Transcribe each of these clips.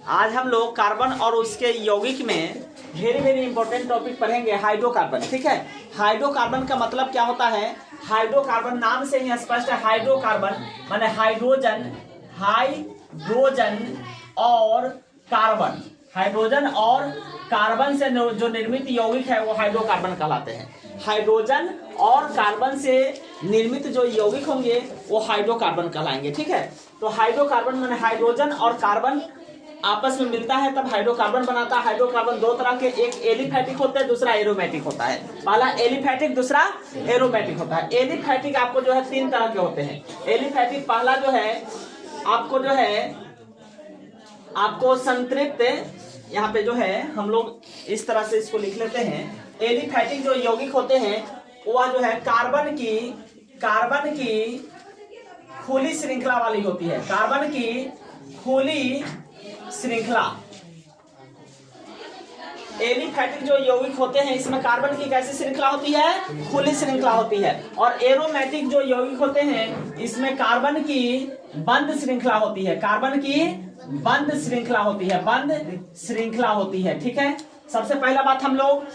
आज हम लोग कार्बन और उसके यौगिक में वेरी वेरी इंपॉर्टेंट टॉपिक पढ़ेंगे, हाइड्रोकार्बन। ठीक है, हाइड्रोकार्बन का मतलब क्या होता है? हाइड्रोकार्बन नाम से ही स्पष्ट है। हाइड्रोकार्बन माने हाइड्रोजन, हाइड्रोजन और कार्बन, हाइड्रोजन और कार्बन से जो निर्मित यौगिक है वो हाइड्रोकार्बन कहलाते हैं। हाइड्रोजन और कार्बन से निर्मित जो यौगिक होंगे वो हाइड्रोकार्बन कहलाएंगे। ठीक है, तो हाइड्रोकार्बन माने हाइड्रोजन और कार्बन आपस में मिलता है तब हाइड्रोकार्बन बनाता है। हाइड्रोकार्बन दो तरह के, एक एलिफैटिक होता है, दूसरा एरोमेटिक होता है। पहला एलिफैटिक, दूसरा एरोमेटिक होता है। एलिफैटिक आपको जो है तीन तरह के होते हैं। एलिफैटिक पहला जो है आपको संतृप्त, यहाँ पे जो है हम लोग इस तरह से इसको लिख लेते हैं। एलिफैटिक जो यौगिक होते हैं वह जो है कार्बन की खुली श्रृंखला वाली होती है। कार्बन की खुली श्रृंखला, एलिफैटिक जो यौगिक होते हैं इसमें कार्बन की कैसी श्रृंखला होती है? खुली श्रृंखला होती है। और एरोमेटिक जो यौगिक होते हैं इसमें कार्बन की बंद श्रृंखला होती है। कार्बन की बंद श्रृंखला होती है, बंद श्रृंखला होती है। ठीक है, सबसे पहला बात हम लोग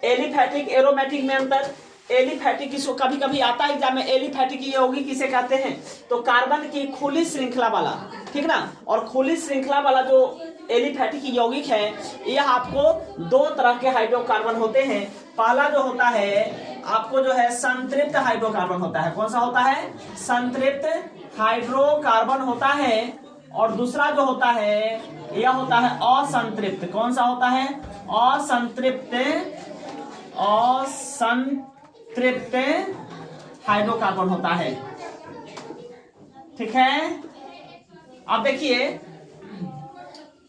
एलिफैटिक एरोमेटिक में अंतर। एलिफैटिक इसको कभी कभी आता है एग्जाम में, एलिफैटिक यौगिक किसे कहते हैं? तो कार्बन की खुली श्रृंखला वाला, ठीक ना। और खुली श्रृंखला वाला जो एलिफैटिक यौगिक है यह आपको दो तरह के हाइड्रोकार्बन होते हैं। पहला जो होता है आपको जो है संतृप्त हाइड्रोकार्बन होता है। कौन सा होता है? संतृप्त हाइड्रोकार्बन होता है। और दूसरा जो होता है यह होता है असंतृप्त। कौन सा होता है? असंतृप्त हाइड्रोकार्बन होता है। ठीक है, अब देखिए,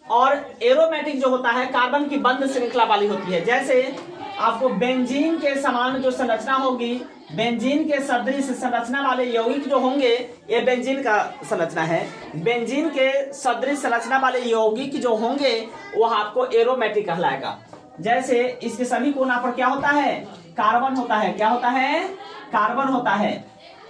और एरोमेटिक जो होता है कार्बन की बंद श्रृंखला वाली होती है। जैसे आपको बेंजीन के समान जो संरचना होगी, बेंजीन के सदृश संरचना वाले यौगिक जो होंगे, ये बेंजीन का संरचना है। बेंजीन के सदृश संरचना वाले यौगिक जो होंगे वह आपको एरोमेटिक कहलाएगा। जैसे इसके सभी कोना पर क्या होता है? कार्बन होता है। क्या होता है? कार्बन होता है।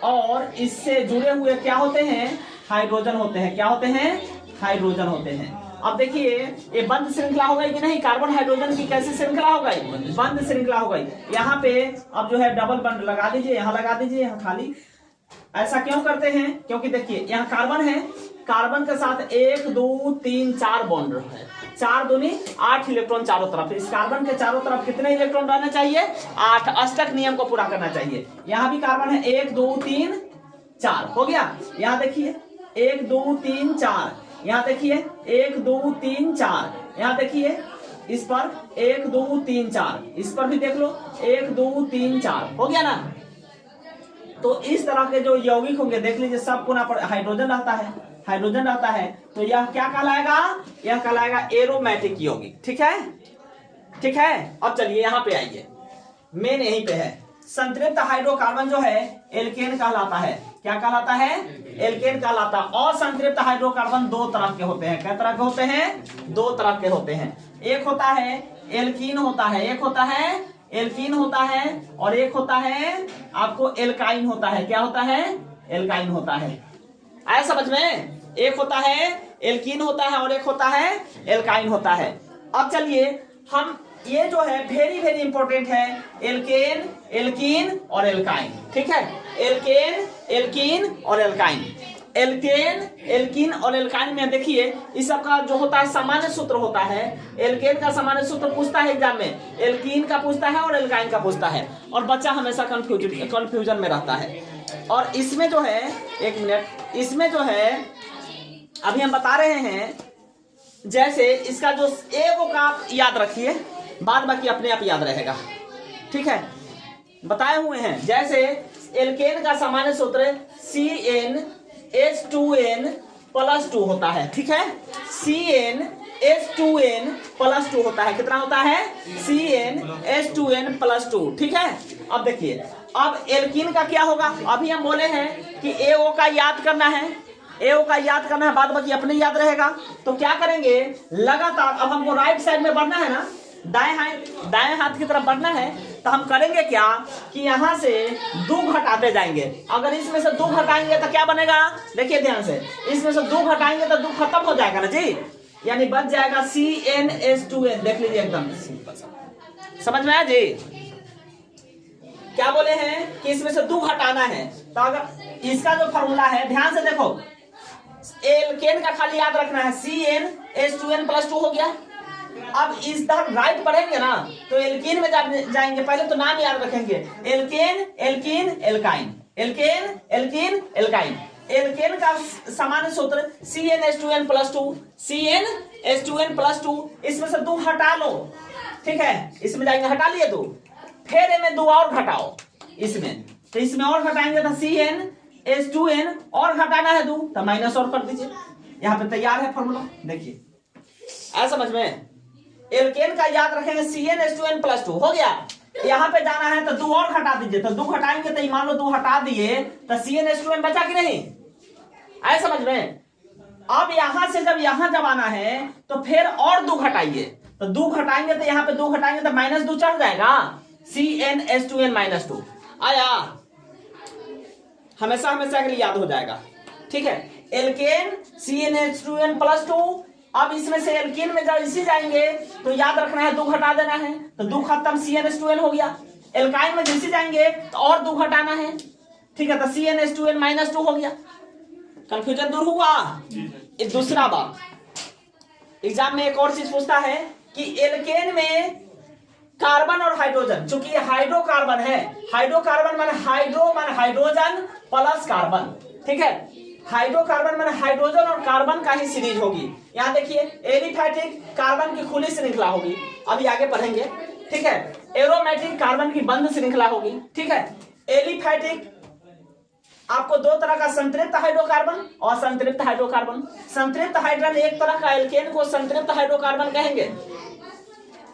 और इससे जुड़े हुए क्या होते हैं? हाइड्रोजन होते हैं। क्या होते हैं? हाइड्रोजन होते हैं। अब देखिए ये बंद श्रृंखला हो गई कि नहीं? कार्बन हाइड्रोजन की कैसी श्रृंखला हो गई? बंद श्रृंखला हो गई। यहाँ पे अब जो है डबल बंड लगा दीजिए, यहाँ लगा दीजिए, यहाँ खाली। ऐसा क्यों करते हैं? क्योंकि देखिए यहाँ कार्बन है, कार्बन के साथ 1 2 3 4 बॉन्ड है। 4 दूनी 8 इलेक्ट्रॉन चारों तरफ। इस कार्बन के चारों तरफ कितने इलेक्ट्रॉन रहना चाहिए? 8। अष्टक नियम को पूरा करना चाहिए। यहाँ भी कार्बन है, 1 2 3 4 हो गया। यहाँ देखिए 1 2 3 4, यहाँ देखिए 1 2 3 4, यहाँ देखिए इस पर 1 2 3 4, इस पर भी देख लो 1 2 3 4 हो गया ना। तो इस तरह के जो यौगिक होंगे देख लीजिए सब कोना पर हाइड्रोजन रहता है, हाइड्रोजन रहता है। तो यह क्या कहलाएगा? यह कहलाएगा एरोमेटिक यौगिक। ठीक है, ठीक है। अब चलिए यहाँ पे आइए, मेन यहीं पे है। संतृप्त हाइड्रोकार्बन जो है एल्केन कहलाता है। क्या कहलाता है? एल्केन कहलाता है। और संतृप्त हाइड्रोकार्बन दो तरह के होते हैं। कितने तरह के होते हैं? दो तरह के होते हैं। एक होता है एल्कीन होता है, एक होता है एल्कीन होता है, और एक होता है आपको एल्काइन होता है। क्या होता है? एल्काइन होता है। आया समझ में? एक होता है एल्कीन होता है और एक होता है एल्काइन होता है। अब चलिए हम ये जो है वेरी वेरी इंपॉर्टेंट है, एल्केन, एल्कीन और एल्काइन। ठीक है, एल्केन, एल्कीन और एल्काइन। एल्केन, एल्कीन और एल्काइन में देखिए इस सब का जो होता है सामान्य सूत्र होता है। एल्केन का सामान्य सूत्र पूछता है एग्जाम में, एल्कीन का पूछता है और एल्काइन का पूछता है, और बच्चा हमेशा कंफ्यूजन में रहता है। और इसमें जो है, एक मिनट, इसमें जो है अभी हम बता रहे हैं, जैसे इसका जो एगो का आप याद रखिए, बाद बाकी अपने आप याद रहेगा। ठीक है, बताए हुए हैं। जैसे एल्केन का सामान्य सूत्र CnH2n+2 होता है। ठीक है, CnH2n+2 होता है। कितना होता है? CnH2n+2। ठीक है, अब देखिए अब एल्कीन का क्या होगा? अभी हम बोले हैं कि एओ का याद करना है, एओ का याद करना है, बाद बाकी अपने याद रहेगा। तो क्या करेंगे? लगातार अब हमको राइट साइड में बढ़ना है ना, दाएं हाथ की तरफ बढ़ना है, तो हम करेंगे क्या कि यहाँ से 2 घटाते जाएंगे। अगर इसमें से 2 घटाएंगे तो क्या बनेगा? देखिए ध्यान से, इसमें से 2 घटाएंगे तो 2 खत्म हो जाएगा ना जी। यानी बच जाएगा CnH2n। देख लीजिए एकदम सिंपल सा, समझ में आया जी। क्या बोले हैं कि इसमें से 2 घटाना है, तो अगर इसका जो फॉर्मूला है ध्यान से देखो, एल्केन का खाली याद रखना है, CnH2n+2 हो गया। अब इस तरह राइट पढ़ेंगे ना तो एल्कीन में जाएंगे, पहले तो नाम याद रखेंगे, alkane alkene alkyne, alkane alkene alkyne. Alkane का सामान्य सूत्र CnH2n+2, CnH2n+2। इसमें से 2 हटा लो, ठीक है, इसमें जाएंगे, हटा लिए 2, फिर इनमें 2 और घटाओ इसमें, तो इसमें और घटाएंगे तो CnH2n और घटाना है 2 तो माइनस और कर दीजिए। यहाँ पे तैयार है फॉर्मूला, देखिए ऐसा समझ में। एल्केन का याद रखेंगे CnH2n+2 हो गया। यहाँ पे जाना है तो 2 और घटा दीजिए, तो 2 घटाएंगे तो मान लो 2 हटा दिए तो CnH2n बचा कि नहीं, आए समझ में। अब यहां से जब आना है तो फिर और 2 घटाइए, तो 2 घटाएंगे तो यहाँ पे 2 घटाएंगे तो -2 चढ़ जाएगा, CnH2n-2 आया, हमेशा हमेशा के लिए याद हो जाएगा, ठीक है। Alkene CnH2n+2। अब इसमें से एल्कीन में जब इसी जाएंगे तो याद रखना है 2 घटा देना है, तो 2 खत्म, CnH2n हो गया। एल्काइन में जिसी जाएंगे तो और 2 घटाना है, ठीक है, तो CnH2n-2 हो गया। कंफ्यूजन दूर हुआ। दूसरा बात, एग्जाम में एक और चीज पूछता है कि एल्केन में कार्बन और हाइड्रोजन, चूंकि ये हाइड्रोकार्बन है, हाइड्रोकार्बन माने हाइड्रोजन प्लस कार्बन, ठीक है, हाइड्रोकार्बन माने हाइड्रोजन और कार्बन का ही सीरीज होगी। यहाँ देखिए एलिफैटिक कार्बन की खुली श्रृंखला होगी, अभी आगे पढ़ेंगे, ठीक है। एरोमेटिक कार्बन की बंद श्रृंखला होगी, ठीक है। एलिफैटिक आपको 2 तरह का संतृप्त हाइड्रोकार्बन और संतृप्त हाइड्रोकार्बन। संतृप्त हाइड्रोजन एक तरह का एल्केन को संतृप्त हाइड्रोकार्बन कहेंगे।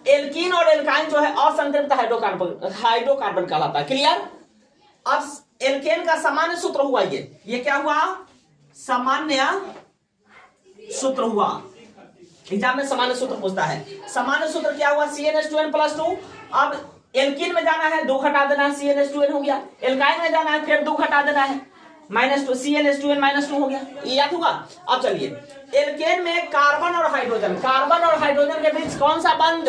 एल्कीन और एल्काइन जो है असंतृप्त हाइड्रोकार्बन कहलाता है। क्लियर। अब एल्केन का सामान्य सूत्र हुआ, ये क्या हुआ, सामान्य सूत्र हुआ। एग्जाम में सामान्य सूत्र पूछता है, सामान्य सूत्र क्या हुआ, CnH2n+2। अब एल्कीन में जाना है 2 घटा देना है, CnH2n हो गया। एल्काइन में जाना है फिर 2 घटा देना है, -2, CnH2n-2 हो गया, ये याद हुआ। अब चलिए, एल्केन में कार्बन और हाइड्रोजन के बीच कौन सा बंध,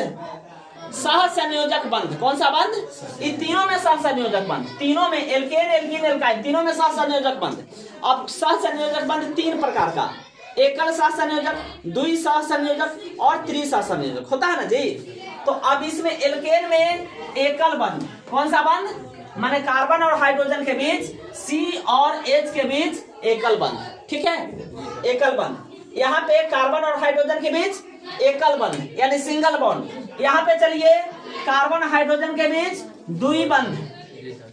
सह संयोजक बंध। कौन सा बंध, इन तीनों में सह संयोजक बंध, तीनों में एल्केन एल्कीन एल्काइन तीनों में सह संयोजक बंध। अब सह संयोजक बंध 3 प्रकार का, एकल सह संयोजक, द्वि सह संयोजक और त्रि सह संयोजक होता है ना जी। तो अब इसमें एल्केन में एकल बंध, कौन सा बंध, माने कार्बन और हाइड्रोजन के बीच C और H के बीच एकल बंध, ठीक है, एकल बंध। यहाँ पे कार्बन और हाइड्रोजन के बीच एकल बंध यानी सिंगल बॉन्ड। यहाँ पे चलिए कार्बन हाइड्रोजन के बीच द्वि बंध,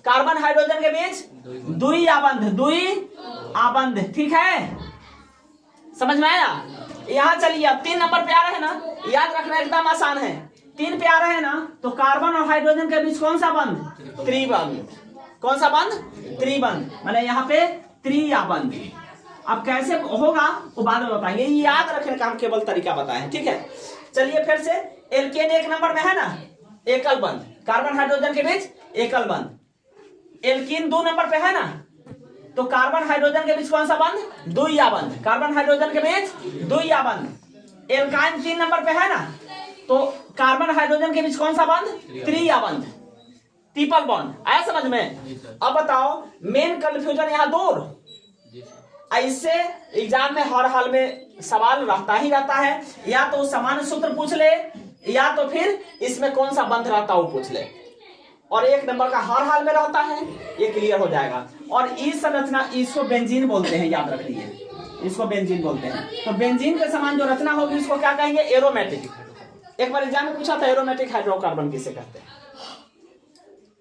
कार्बन हाइड्रोजन के बीच द्वि आबंध, ठीक है, समझ में आया। यहाँ चलिए अब 3 नंबर पे आ रहे हैं ना, याद रखना एकदम आसान है। 3 पे आ रहे हैं ना, तो कार्बन और हाइड्रोजन के बीच कौन सा बंध, त्रिबंध। कौन सा बंध, त्रिबंध, माने यहाँ पे त्रिआबंध। अब कैसे होगा वो बाद में बताएंगे, ये याद रखने का हम केवल तरीका बताए, ठीक है। चलिए फिर से, एल्केन 1 नंबर में है ना, एकल बंध, कार्बन हाइड्रोजन के बीच एकल बंध। एल्कीन 2 नंबर पे है ना, तो कार्बन हाइड्रोजन के बीच कौन सा बंध, द्विआबंध, कार्बन हाइड्रोजन के बीच द्विआबंध। एल्काइन 3 नंबर पे है ना, तो कार्बन हाइड्रोजन के बीच कौन सा बंध, त्रिआबंध, ट्रिपल बॉन्ड। आया समझ में। अब बताओ मेन कंफ्यूजन यहाँ दूर। ऐसे एग्जाम में हर हाल में सवाल रहता ही रहता है, या तो सामान्य सूत्र पूछ ले या तो फिर इसमें कौन सा बंध रहता है वो पूछ ले, और 1 नंबर का हर हाल में रहता है, ये क्लियर हो जाएगा। और इस संरचना, इसको बेंजीन बोलते हैं, याद रखिए, इसको बेंजीन बोलते हैं। तो बेंजीन के समान जो रचना होगी उसको क्या कहेंगे, एरोमेटिक। एक बार एग्जाम में पूछा था एरोमेटिक हाइड्रोकार्बन किसे कहते हैं,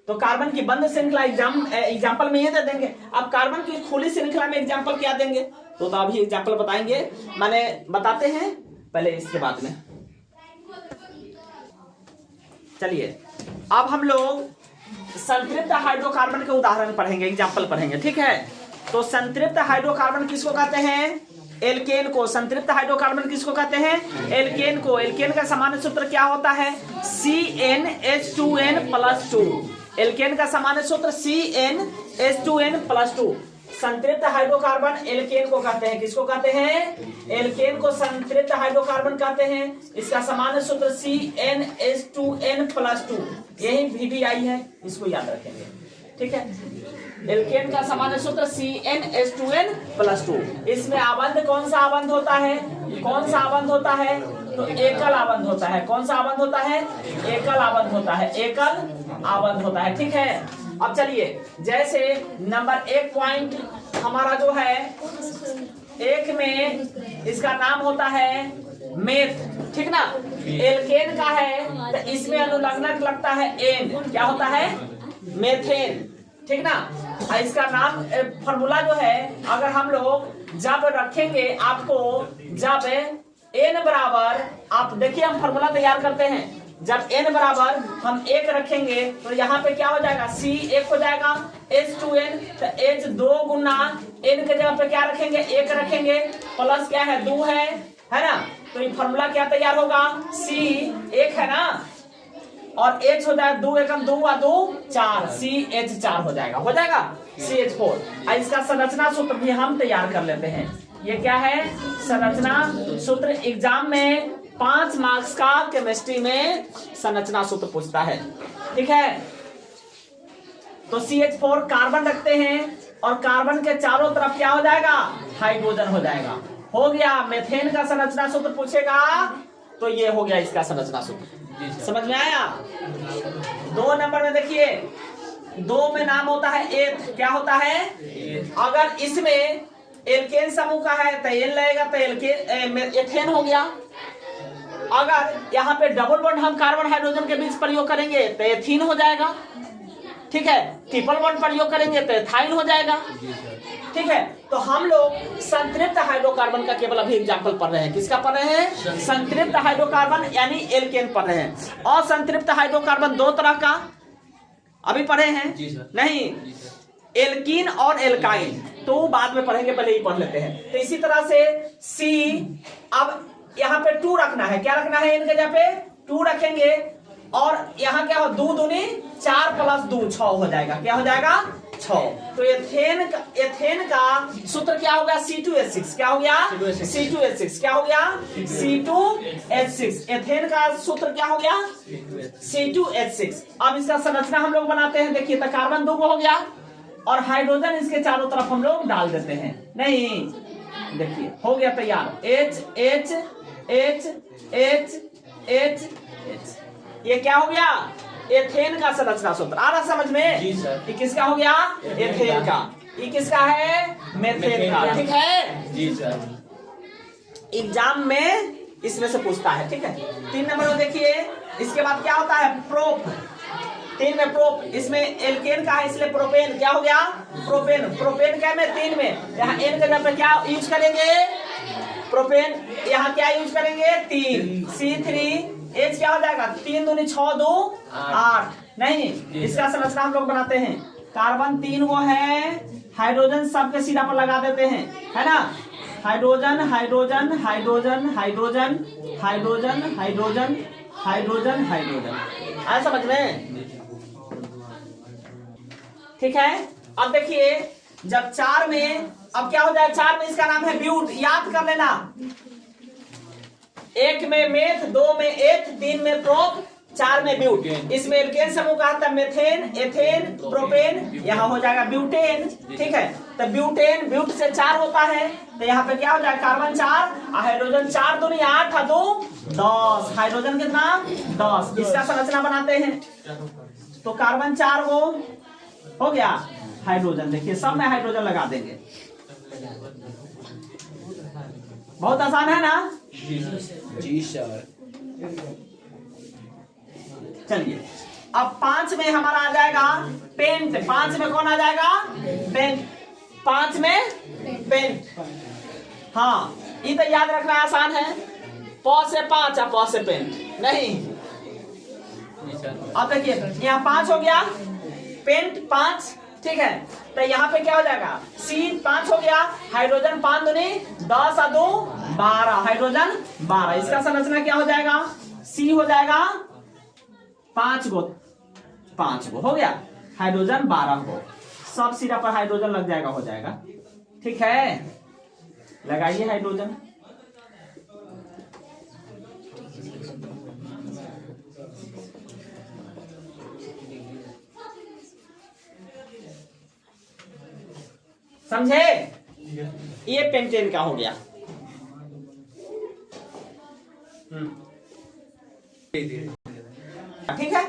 तो कार्बन की बंद श्रृंखला एग्जाम्पल में ये दे देंगे। अब कार्बन की खुली श्रृंखला में एग्जाम्पल क्या देंगे, तो अभी एग्जाम्पल बताएंगे, माने बताते हैं पहले इसके बाद में। चलिए अब हम लोग संतृप्त हाइड्रोकार्बन के उदाहरण पढ़ेंगे, एग्जाम्पल पढ़ेंगे, ठीक है। तो संतृप्त हाइड्रोकार्बन किसको कहते हैं, एल्केन को। संतृप्त हाइड्रोकार्बन किसको कहते हैं, एल्केन को। एल्केन का सामान्य सूत्र क्या होता है, CnH2n+2। एल्केन का सामान्य सूत्र CnH2n+2। संतृप्त हाइड्रोकार्बन एल्केन को कहते हैं। किसको कहते हैं? एल्केन को संतृप्त हाइड्रोकार्बन कहते हैं। इसका सामान्य सूत्र CnH2n+2, यही VBI है, इसको याद रखेंगे। ठीक है, एल्केन का सामान्य सूत्र CnH2n+2। इसमें आबंध कौन सा आबंध होता है? कौन सा आबंध होता है? तो एकल आबंध होता है। कौन सा आबंध होता है? एकल आबंध होता है। एकल आबंध होता है। ठीक है, अब चलिए, जैसे नंबर 1 पॉइंट हमारा जो है, एक में इसका नाम होता है मेथ, ठीक ना, एल्केन का है, तो इसमें अनुलग्नक लगता है एन, क्या होता है? मेथेन, ठीक ना। इसका नाम फॉर्मूला जो है, अगर हम लोग जब रखेंगे आपको, जब एन बराबर, आप देखिए हम फॉर्मूला तैयार करते हैं, जब n बराबर हम 1 रखेंगे तो यहाँ पे क्या हो जाएगा? C 1 हो जाएगा, H2n, तो H 2 गुना n के जगह पे क्या रखेंगे? 1 रखेंगे, प्लस क्या है? 2 है ना। तो ये फॉर्मूला क्या तैयार होगा? C 1 है ना, और H हो जाएगा 2 एकम 2 व 2 4, CH4 हो जाएगा, CH4। इसका संरचना सूत्र भी हम तैयार कर लेते हैं। ये क्या है? संरचना सूत्र। एग्जाम में 5 मार्क्स का केमिस्ट्री में संरचना सूत्र पूछता है। ठीक है, तो CH4 कार्बन रखते हैं, और कार्बन के चारों तरफ क्या हो जाएगा? हाइड्रोजन हो जाएगा। हो गया। मेथेन का संरचना सूत्र पूछेगा तो ये हो गया इसका संरचना सूत्र। समझ में आया? 2 नंबर में देखिए, 2 में नाम होता है एथ। क्या होता है? अगर इसमें एल्केन समूह का है तो एन लगेगा, तो एथेन हो गया। अगर यहाँ पे डबल बॉन्ड हम कार्बन हाइड्रोजन के बीच प्रयोग करेंगे तो एथीन हो जाएगा। ठीक है, ट्रिपल बॉन्ड प्रयोग करेंगे तो एथाइन हो जाएगा। ठीक है, तो हम लोग संतृप्त हाइड्रोकार्बन का केवल अभी एग्जाम्पल पढ़ रहे हैं। किसका पढ़ रहे हैं? संतृप्त हाइड्रोकार्बन यानी एल्केन पढ़ रहे हैं। और संतृप्त हाइड्रोकार्बन 2 तरह का अभी पढ़े हैं नहीं, एल्कीन और एल्काइन, तो बाद में पढ़ेंगे, पहले ही पढ़ लेते हैं। तो इसी तरह से C, अब यहाँ पे 2 रखना है। क्या रखना है? इनके जगह पे 2 रखेंगे, और यहाँ क्या हो? 2 दूनी 4 प्लस 2 6 हो जाएगा। क्या हो जाएगा? 6। तो एथेन का सूत्र क्या हो गया? C2H6। क्या हो गया? C2H6। क्या हो गया? C2H6। एथेन का सूत्र क्या हो गया? C2H6। अब इसका संरचना हम लोग बनाते हैं। देखिए, तो कार्बन 2 हो गया, और हाइड्रोजन इसके चारों तरफ हम लोग डाल देते हैं। नहीं, देखिए हो गया तैयार। H H H H H H, ये क्या हो गया? एथेन का संरचना सूत्र। आ रहा समझ में? जी सर। ये किसका हो गया? एथेन का। ये किसका है? मेथेन का। ठीक है जी सर। एग्जाम में इसमें से पूछता है। ठीक है, 3 नंबर में देखिए, इसके बाद क्या होता है? प्रोप। 3 में प्रोप, इसमें एल्केन का है इसलिए प्रोपेन। क्या हो गया? प्रोपेन। प्रोपेन क्या में? 3 में, यहाँ एन के जगह पे क्या यूज करेंगे? प्रोपेन। यहाँ क्या यूज करेंगे? 3, C3H क्या हो जाएगा? 3 दूनी 6 2 8। नहीं, इसका संरचना हम लोग बनाते हैं। कार्बन 3 वो है, हाइड्रोजन सबके सीधा पर लगा देते हैं, है ना। Hydrogen hydrogen hydrogen hydrogen hydrogen hydrogen hydrogen hydrogen. आया समझ में? ठीक है, अब देखिए, जब 4 में, अब क्या हो जाए? 4 में इसका नाम है ब्यूट। याद कर लेना, 1 में मेथ, 2 में एथ, 3 में प्रोप, 4 में ब्यूट। इसमें एल्केन समूह का आता है मेथेन, एथेन, प्रोपेन, यहाँ हो जाएगा ब्यूटेन। ठीक है, तो ब्यूटेन, ब्यूट से 4 होता है, तो यहाँ पे क्या हो जाएगा? कार्बन 4, हाइड्रोजन 4 दूनी 8 और 2 10। हाइड्रोजन कितना? 10। इसका संरचना बनाते हैं, तो कार्बन 4 वो हो गया। हाइड्रोजन देखिए, सब में हाइड्रोजन लगा देंगे। बहुत आसान है ना? जी सर। चलिए, अब 5 में हमारा आ जाएगा पेंट। 5 में कौन आ जाएगा? पेंट। 5 में पेंट। हाँ, ये तो याद रखना आसान है। प से 5 और प से पेंट नहीं। अब देखिए, यहाँ 5 हो गया, पेंट 5। ठीक है, तो यहाँ पे क्या हो जाएगा? C5 हो गया, हाइड्रोजन 5 दूनी 10 और 2 12, हाइड्रोजन 12। इसका संरचना क्या हो जाएगा? C हो जाएगा 5 गो हो गया, हाइड्रोजन 12 गो। सब सिरा पर हाइड्रोजन लग जाएगा, हो जाएगा। ठीक है, लगाइए हाइड्रोजन। समझे? ये पेंटेन का हो गया। ठीक है,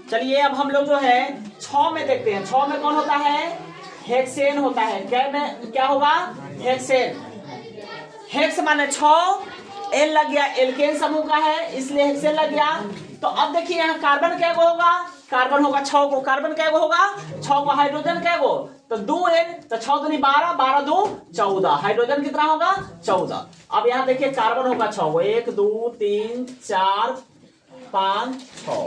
चलिए अब हम लोग जो है 6 में देखते हैं। 6 में कौन होता है? हेक्सेन होता है। क्या होगा? हेक्सेन। हेक्स माने 6, एल लग गया, एल्केन समूह का है इसलिए हेक्सेन लग गया। तो अब देखिए यहाँ कार्बन क्या होगा? कार्बन होगा 6 को। कार्बन क्या होगा? 6 को। हाइड्रोजन क्या को? तो 2n, तो 6 दूनी 12, 12 2 14। हाइड्रोजन कितना होगा? 14। अब यहाँ देखिए कार्बन होगा 6 को, 1 2 3 4 5 6।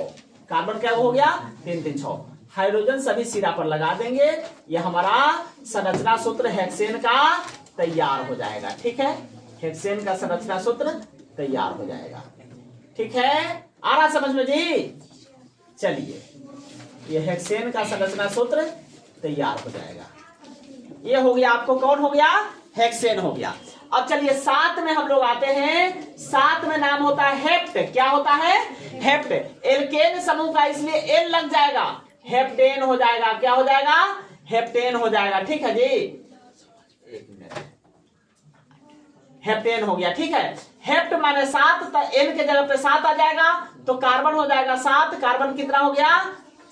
कार्बन क्या हो गया? 3 3 6। हाइड्रोजन सभी सिरा पर लगा देंगे, ये हमारा संरचना सूत्र हेक्सेन का तैयार हो जाएगा। ठीक है, हेक्सेन का संरचना सूत्र तैयार हो जाएगा। ठीक है, आ रहा समझ में जी? चलिए, ये हेक्सेन का संरचना सूत्र तैयार हो जाएगा। ये हो गया आपको, कौन हो गया? हेक्सेन हो गया। अब चलिए 7 में हम लोग आते हैं। 7 में नाम होता है हेप्ट। क्या होता है? हेप्ट। एल्केन समूह का, इसलिए एल लग जाएगा, हेप्टेन हो जाएगा। क्या हो जाएगा? हेप्टेन हो जाएगा। ठीक है जी, एक मिनट, हेप्टेन हो गया। ठीक है, हेप्ट माने 7, तो एन के जगह पे 7 आ जाएगा, तो कार्बन हो जाएगा 7। कार्बन कितना हो गया?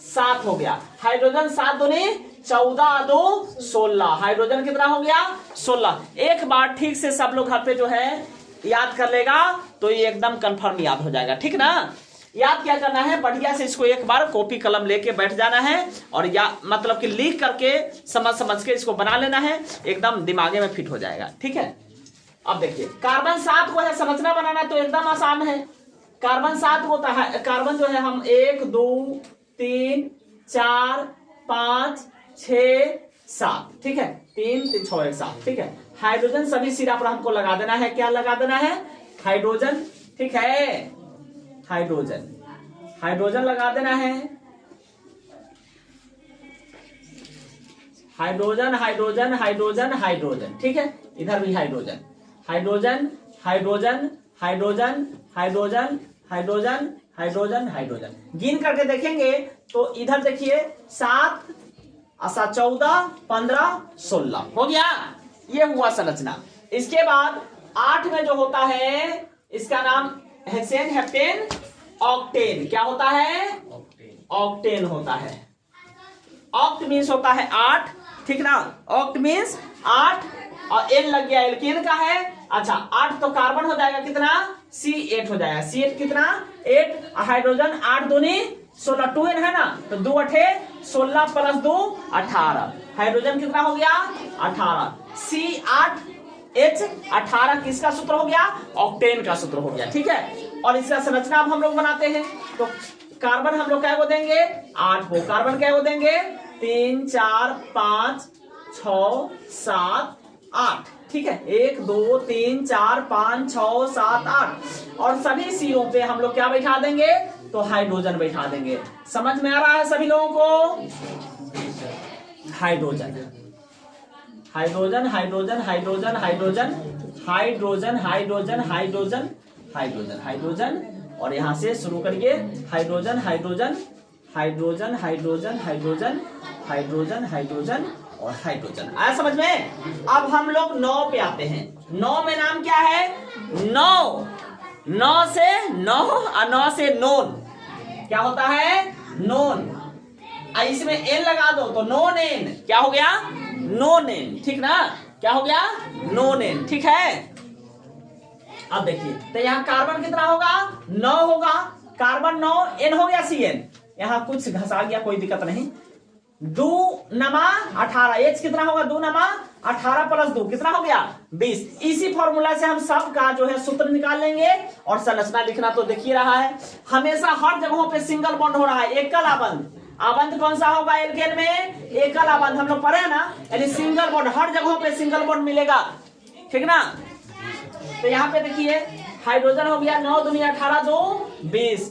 7 हो गया। हाइड्रोजन 7 दूनी 14 2 16। हाइड्रोजन कितना हो गया? 16। एक बार ठीक से सब लोग घर पे जो है याद कर लेगा तो ये एकदम कंफर्म याद हो जाएगा। ठीक ना? याद क्या करना है? बढ़िया से इसको एक बार कॉपी कलम लेके बैठ जाना है और या मतलब कि लिख करके समझ के इसको बना लेना है, एकदम दिमागे में फिट हो जाएगा। ठीक है, अब देखिए कार्बन 7 को है संरचना बनाना, तो एकदम आसान है। कार्बन 7 को कार्बन जो है हम 1 2 3 4 5 6 7। ठीक है, 3 3 6 1 7। ठीक है, हाइड्रोजन सभी सिरा पर हमको लगा देना है। क्या लगा देना है? हाइड्रोजन। ठीक है, हाइड्रोजन, हाइड्रोजन लगा देना है। Hydrogen hydrogen hydrogen hydrogen. ठीक है, इधर भी hydrogen, hydrogen hydrogen hydrogen hydrogen hydrogen hydrogen hydrogen. गिन करके देखेंगे तो इधर देखिए 7 14 15 16 हो गया। ये हुआ संरचना। इसके बाद 8 में जो होता है इसका नाम हेक्सेन, हेप्टेन, ऑक्टेन। क्या होता है? ऑक्टेन होता है। ऑक्ट मीन्स होता है 8। ठीक ना? ऑक्ट मीन्स 8 और एन लग गया, एल्केन का है। अच्छा, 8 तो कार्बन हो जाएगा कितना? C8 हो जाएगा। C8 कितना? 8। हाइड्रोजन 8 दूनी 16, 2n है ना, तो 2 8 16 प्लस 2 18। हाइड्रोजन कितना हो गया? 18। C8H 18 किसका सूत्र हो गया? ऑक्टेन का सूत्र हो गया। ठीक है, और इसका संरचना अब हम लोग बनाते हैं। तो कार्बन हम लोग क्या को देंगे? 8 को। कार्बन क्या को देंगे? 3 4 5 6 7 8। ठीक है, 1 2 3 4 5 6 7 8। और सभी सिरों पे हम लोग क्या बैठा देंगे? तो हाइड्रोजन बैठा देंगे। समझ में आ रहा है सभी लोगों को? Hydrogen hydrogen hydrogen hydrogen hydrogen hydrogen hydrogen hydrogen hydrogen hydrogen, और यहां से शुरू करिए hydrogen hydrogen hydrogen hydrogen hydrogen hydrogen hydrogen और हाइड्रोजन। आया समझ में? अब हम लोग 9 पे आते हैं। 9 में नाम क्या है? 9 से 9 और 9 से नोन। क्या होता है? नोन। इसमें एन लगा दो तो नोन एन। क्या हो गया? Known N. ठीक ना? क्या हो गया? Known N. ठीक है, अब देखिए तो यहाँ कार्बन कितना होगा? 9 होगा। कार्बन 9, एन हो गया CN। यहाँ कुछ घसा गया, कोई दिक्कत नहीं। 2 नमा 18, एच कितना होगा? 2 नमा 18 प्लस 2 कितना हो गया? 20। इसी फॉर्मूला से हम सब का जो है सूत्र निकाल लेंगे। और संरचना लिखना तो देखिए रहा है, हमेशा हर जगहों पे सिंगल बॉन्ड हो रहा है। एकल आबंध, आबंध कौन सा होगा एल्केन में? एकल आबंध। हम लोग पढ़े हैं ना, यानी सिंगल बॉन्ड, हर जगहों पे सिंगल बॉन्ड मिलेगा। ठीक ना? तो यहाँ पे देखिए हाइड्रोजन हो गया 9 दूनी 18 2 20।